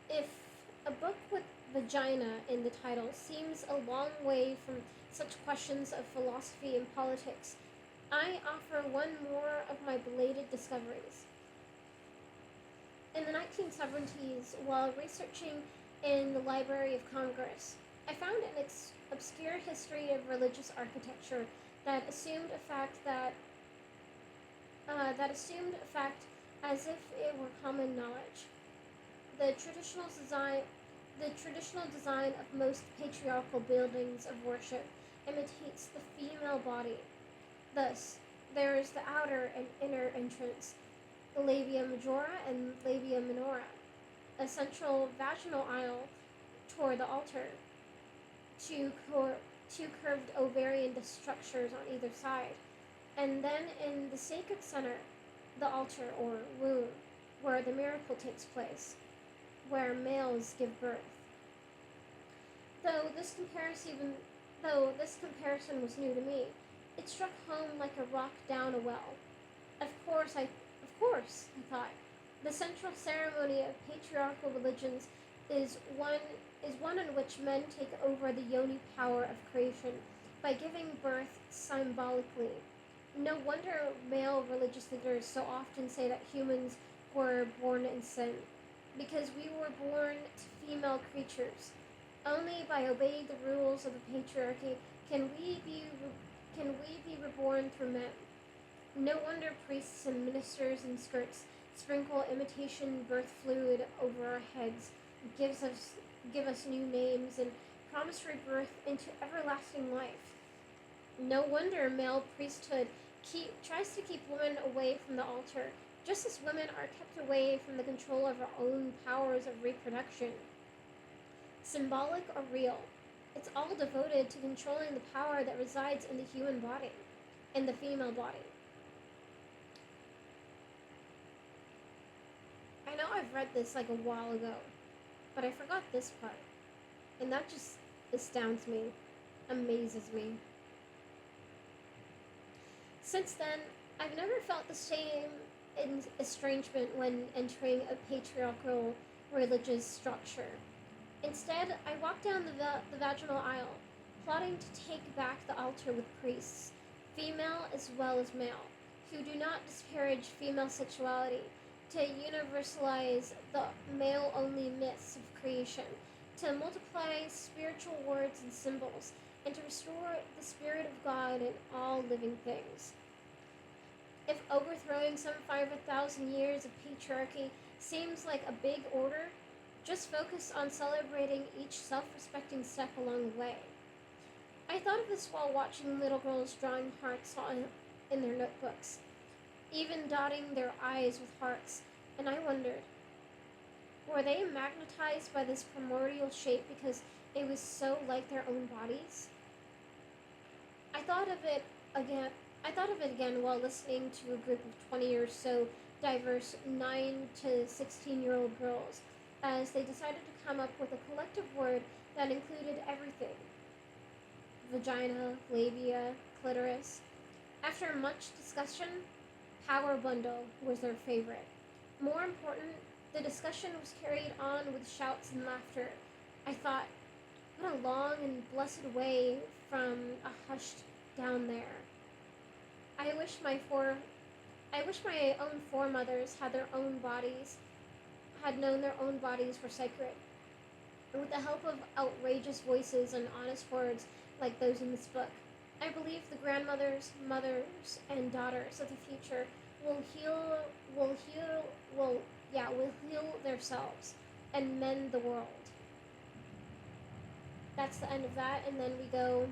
If a book with vagina in the title seems a long way from such questions of philosophy and politics, I offer one more of my belated discoveries. In the 1970s, while researching in the Library of Congress, I found an obscure history of religious architecture that assumed a fact as if it were common knowledge. The traditional design of most patriarchal buildings of worship imitates the female body. Thus, there is the outer and inner entrance, the labia majora and labia minora, a central vaginal aisle toward the altar, two curved ovarian structures on either side, and then in the sacred center, the altar or womb, where the miracle takes place, where males give birth. Though this comparison was new to me, it struck home like a rock down a well. Of course, I thought, the central ceremony of patriarchal religions is one in which men take over the yoni power of creation by giving birth symbolically. No wonder male religious leaders so often say that humans were born in sin, because we were born to female creatures. Only by obeying the rules of the patriarchy can we be reborn through men. No wonder priests and ministers in skirts sprinkle imitation birth fluid over our heads, give us new names, and promise rebirth into everlasting life. No wonder male priesthood tries to keep women away from the altar, just as women are kept away from the control of our own powers of reproduction. Symbolic or real, it's all devoted to controlling the power that resides in the human body, in the female body. I know I've read this like a while ago, but I forgot this part, and that just astounds me, amazes me. Since then, I've never felt the same estrangement when entering a patriarchal religious structure. Instead, I walked down the vaginal aisle, plotting to take back the altar with priests, female as well as male, who do not disparage female sexuality, to universalize the male-only myths of creation, to multiply spiritual words and symbols, and to restore the spirit of God in all living things. If overthrowing some 5,000 years of patriarchy seems like a big order, just focus on celebrating each self-respecting step along the way. I thought of this while watching little girls drawing hearts in their notebooks, even dotting their eyes with hearts, and I wondered, were they magnetized by this primordial shape because it was so like their own bodies? I thought of it again while listening to a group of 20 or so diverse 9 to 16-year-old girls as they decided to come up with a collective word that included everything: vagina, labia, clitoris. After much discussion, power bundle was their favorite. More important, the discussion was carried on with shouts and laughter. I thought, what a long and blessed way from a hushed down there. I wish my own foremothers had known their own bodies were sacred. And with the help of outrageous voices and honest words like those in this book, I believe the grandmothers, mothers, and daughters of the future will heal themselves and mend the world. That's the end of that, and then we go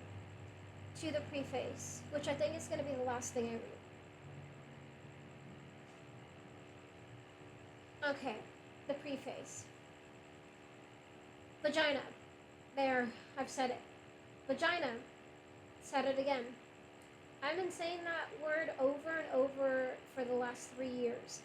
to the preface, which I think is going to be the last thing I read. Okay, the preface. Vagina. There, I've said it. Vagina. Said it again. I've been saying that word over and over for the last 3 years.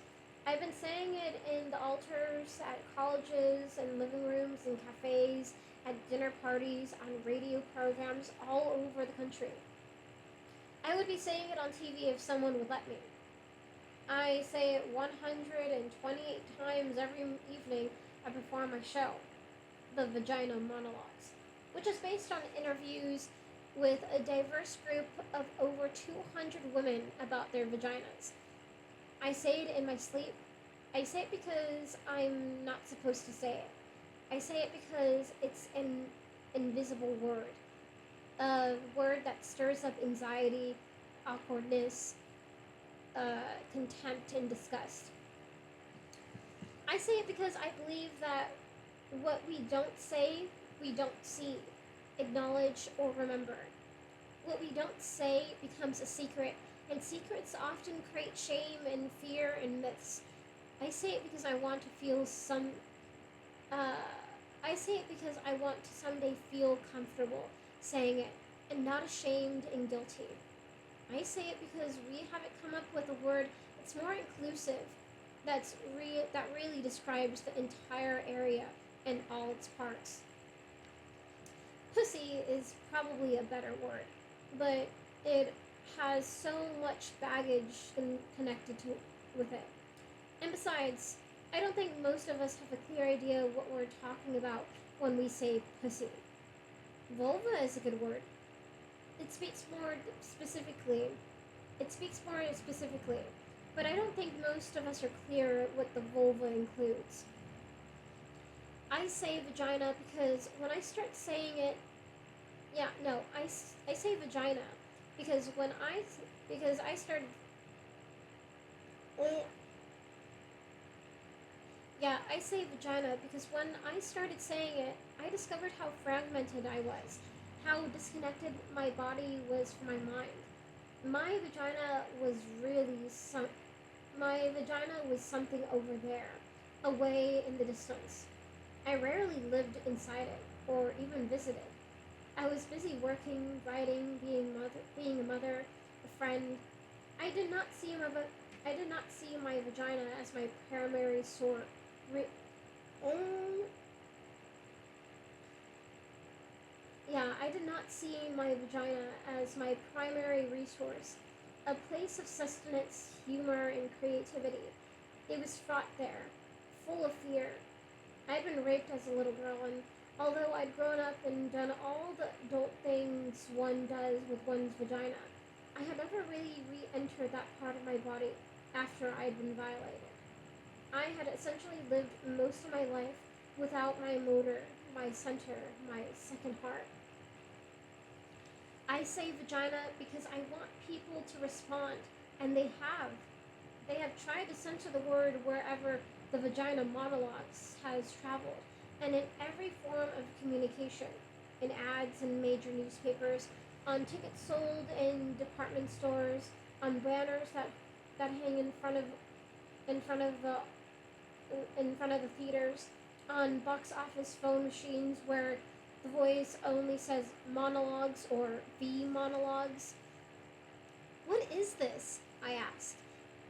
I've been saying it in the altars, at colleges, and living rooms, and cafes, at dinner parties, on radio programs all over the country. I would be saying it on TV if someone would let me. I say it 128 times every evening I perform my show, the Vagina Monologues, which is based on interviews with a diverse group of over 200 women about their vaginas. I say it in my sleep. I say it because I'm not supposed to say it. I say it because it's an invisible word. A word that stirs up anxiety, awkwardness, contempt, and disgust. I say it because I believe that what we don't say, we don't see, acknowledge, or remember. What we don't say becomes a secret, and secrets often create shame and fear and myths. I say it because I want to feel I say it because I want to someday feel comfortable saying it, and not ashamed and guilty. I say it because we haven't come up with a word that's more inclusive, that really describes the entire area and all its parts. Pussy is probably a better word, but it has so much baggage connected with it. And besides, I don't think most of us have a clear idea what we're talking about when we say pussy. Vulva is a good word. It speaks more specifically. It speaks more specifically, but I don't think most of us are clear what the vulva includes. I say vagina because when I start saying it, yeah, no, I say vagina because because I started, eh, yeah, I say vagina because when I started saying it, I discovered how fragmented I was, how disconnected my body was from my mind. My vagina was really some. My vagina was something over there, away in the distance. I rarely lived inside it, or even visited. I was busy working, writing, being a mother, a friend. I did not see my, I did not see my vagina as my primary source. Re- um, yeah, I did not see my vagina as my primary resource, a place of sustenance, humor, and creativity. It was fraught there, full of fear. I'd been raped as a little girl, and although I'd grown up and done all the adult things one does with one's vagina, I had never really re entered that part of my body after I'd been violated. I had essentially lived most of my life without my motor, my center, my second heart. I say vagina because I want people to respond, and they have. They have tried to censor the word wherever the Vagina Monologues has traveled, and in every form of communication, in ads in major newspapers, on tickets sold in department stores, on banners that hang in front of the in front of the theaters, on box office phone machines where the voice only says monologues or V monologues. What is this? I asked.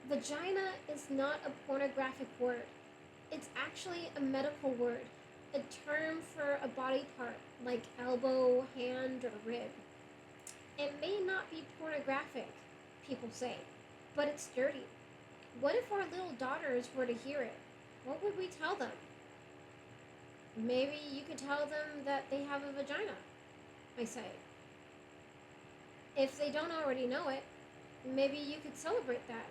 Vagina is not a pornographic word. It's actually a medical word, a term for a body part like elbow, hand, or rib. It may not be pornographic, people say, but it's dirty. What if our little daughters were to hear it? What would we tell them? Maybe you could tell them that they have a vagina, I say. If they don't already know it, maybe you could celebrate that.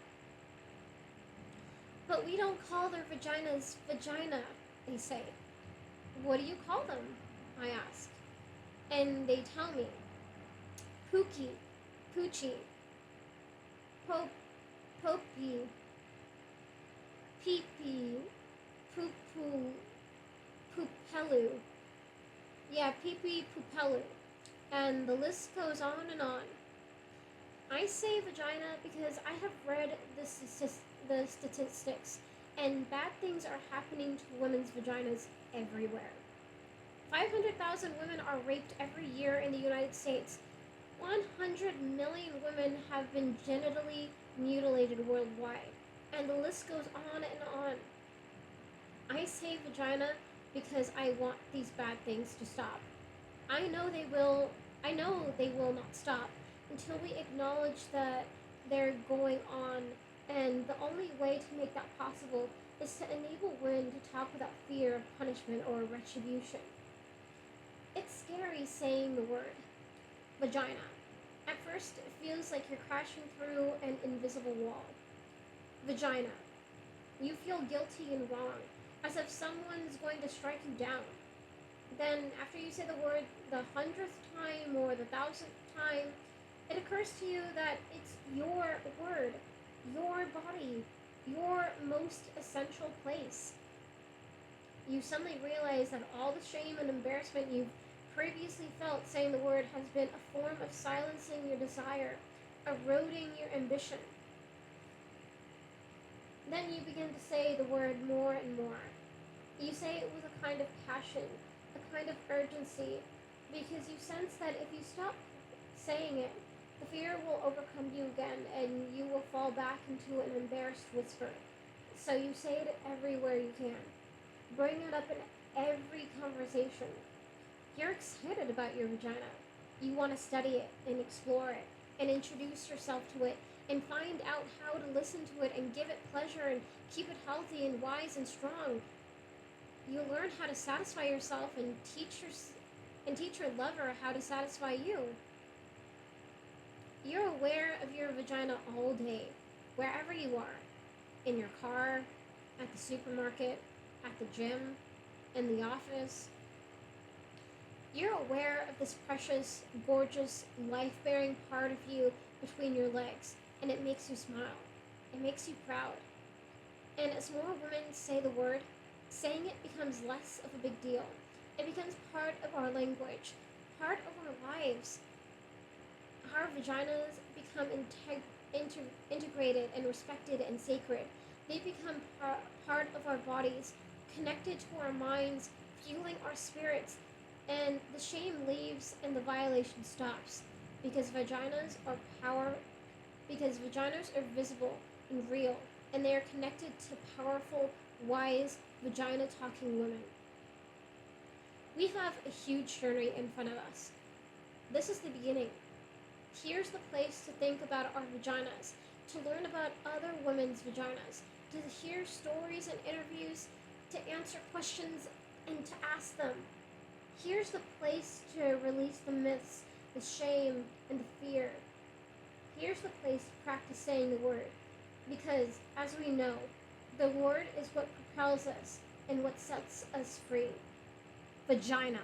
But we don't call their vaginas vagina, they say. What do you call them? I ask. And they tell me Pookie, Poochie, Pope, Popey, Pee-pee, Poo-poo, Poopelu. Yeah, Pee-pee, Poopelu. And the list goes on and on. I say vagina because I have read the statistics, and bad things are happening to women's vaginas everywhere. 500,000 women are raped every year in the United States. 100 million women have been genitally mutilated worldwide, and the list goes on and on. I say vagina because I want these bad things to stop. I know they will. I know they will not stop until we acknowledge that they're going on, and the only way to make that possible is to enable women to talk without fear of punishment or retribution. It's scary saying the word vagina. At first, it feels like you're crashing through an invisible wall. Vagina. You feel guilty and wrong, as if someone's going to strike you down. Then, after you say the word the 100th time or the 1000th time, it occurs to you that it's your word, your body, your most essential place. You suddenly realize that all the shame and embarrassment you've previously felt saying the word has been a form of silencing your desire, eroding your ambition. Then you begin to say the word more and more. You say it with a kind of passion, a kind of urgency, because you sense that if you stop saying it, the fear will overcome you again and you will fall back into an embarrassed whisper. So you say it everywhere you can. Bring it up in every conversation. You're excited about your vagina. You want to study it and explore it and introduce yourself to it and find out how to listen to it and give it pleasure and keep it healthy and wise and strong. You learn how to satisfy yourself and teach your lover how to satisfy you. You're aware of your vagina all day, wherever you are, in your car, at the supermarket, at the gym, in the office. You're aware of this precious, gorgeous, life bearing part of you between your legs, and it makes you smile. It makes you proud. And as more women say the word, saying it becomes less of a big deal. It becomes part of our language, part of our lives. Our vaginas become integrated and respected and sacred. They become part of our bodies, connected to our minds, fueling our spirits, and the shame leaves and the violation stops because vaginas are visible and real, and they are connected to powerful, wise, vagina talking women. We have a huge journey in front of us. This is the beginning. Here's the place to think about our vaginas, to learn about other women's vaginas, to hear stories and interviews, to answer questions and to ask them. Here's the place to release the myths, the shame, and the fear. Here's the place to practice saying the word, because, as we know, the word is what propels us and what sets us free. Vagina.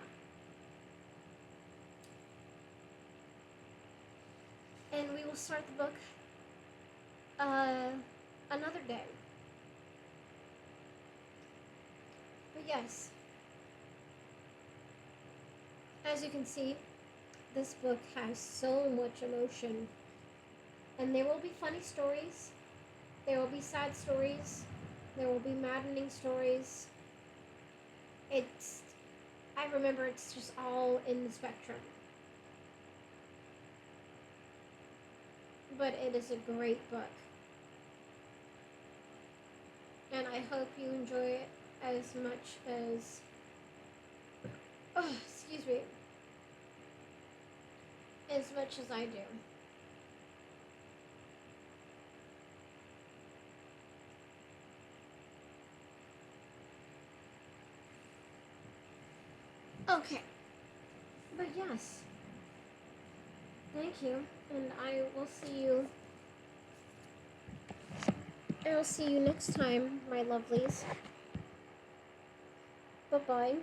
And we will start the book another day. But yes, as you can see, this book has so much emotion. And there will be funny stories, there will be sad stories, there will be maddening stories. I remember it's just all in the spectrum. But it is a great book. And I hope you enjoy it as much as, as much as I do. Okay. But yes. Thank you. And I will see you next time, my lovelies. Bye-bye.